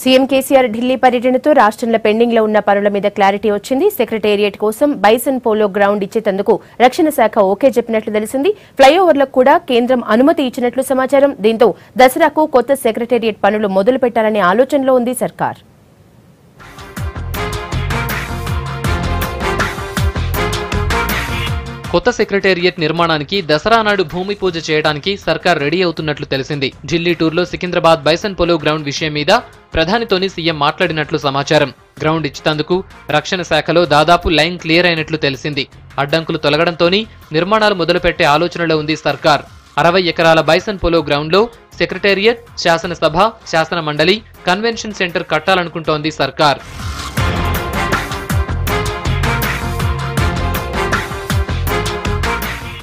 CM KCR Delhi పర్యటనతో రాష్ట్రంలో pending లో ఉన్న పనుల మీద క్లారిటీ వచ్చింది. సెక్రటేరియట్ కోసం బైసన్ పోలో గ్రౌండ్ ఇచ్చేందుకు రక్షణ శాఖ ఓకే చెప్పినట్లు తెలిసింది. ఫ్లైఓవర్లకు కూడా కేంద్రం అనుమతి ఇచ్చినట్లు సమాచారం. దీంతో దసరాకు కొత్త సెక్రటేరియట్ పనులు మొదలు పెట్టాలనే ఆలోచనలో ఉంది సర్కార్. కొత్త సెక్రటేరియట్ నిర్మాణానికి దసరా నాడు భూమి పూజ చేయడానికి సర్కార్ రెడీ అవుతున్నట్లు తెలిసింది. ఢిల్లీ టూర్లో సికింద్రాబాద్ బైసన్ పోలో గ్రౌండ్ విషయం మీద ప్రధానితోని సీఎం మాట్లాడినట్లు సమాచారం. గ్రౌండ్ ఇచ్చేందుకు రక్షణ శాఖలో దాదాపు లైన్ క్లియర్ అయినట్లు తెలిసింది. అడ్డంకులు తొలగడంతోని నిర్మాణాలు మొదలుపెట్టే ఆలోచనలో ఉంది సర్కార్. 60 ఎకరాల బైసన్ పోలో గ్రౌండ్ లో సెక్రటేరియట్, శాసనసభ, శాసన మండలి, కన్వెన్షన్ సెంటర్ కట్టాలనుకుంటోంది సర్కార్.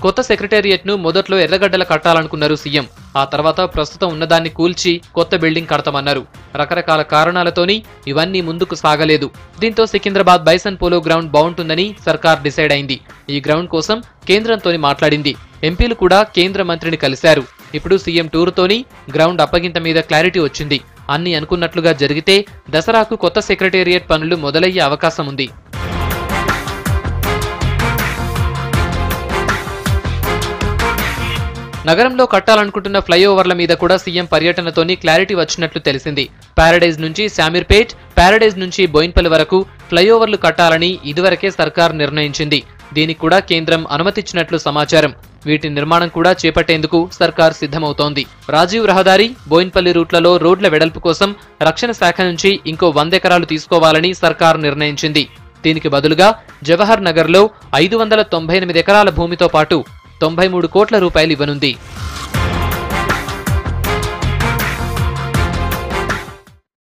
కొత్త సెక్రటేరియట్ ను మొదట్లో ఎర్రగడ్డల కట్టాలనుకున్నారు సీఎం. ఆ తర్వాత ప్రస్తుతం ఉన్నదాన్ని కూల్చి కొత్త బిల్డింగ్ కడతామన్నారు. రకరకాల కారణాలతోని ఇవన్నీ ముందుకు సాగలేదు. దీంతో సికింద్రాబాద్ బైసన్ పోలో గ్రౌండ్ బాగుంటుందని సర్కార్ డిసైడ్ అయింది. ఈ గ్రౌండ్ కోసం కేంద్రంతోని మాట్లాడింది. ఎంపీలు కూడా కేంద్ర మంత్రిని కలిశారు. ఇప్పుడు సీఎం టూరుతోని గ్రౌండ్ అప్పగింత మీద క్లారిటీ వచ్చింది. అన్ని అనుకున్నట్లుగా జరిగితే దసరాకు కొత్త సెక్రటేరియట్ పనులు మొదలయ్యే అవకాశం ఉంది. నగరంలో కట్టాలనుకుంటున్న ఫ్లైఓవర్ల మీద కూడా సీఎం పర్యటనతోని క్లారిటీ వచ్చినట్లు తెలిసింది. ప్యారడైజ్ నుంచి శామీర్పేట్, ప్యారడైజ్ నుంచి బోయిన్పల్లి వరకు ఫ్లైఓవర్లు కట్టాలని ఇదివరకే సర్కార్ నిర్ణయించింది. దీనికి కూడా కేంద్రం అనుమతిచ్చినట్లు సమాచారం. వీటి నిర్మాణం కూడా చేపట్టేందుకు సర్కార్ సిద్ధమవుతోంది. రాజీవ్ రహదారి, బోయిన్పల్లి రూట్లలో రోడ్ల వెడల్పు కోసం రక్షణ శాఖ నుంచి ఇంకో 100 ఎకరాలు తీసుకోవాలని సర్కార్ నిర్ణయించింది. దీనికి బదులుగా జవహర్ నగర్లో 598 ఎకరాల భూమితో పాటు 93 కోట్ల రూపాయలు ఇవ్వనుంది.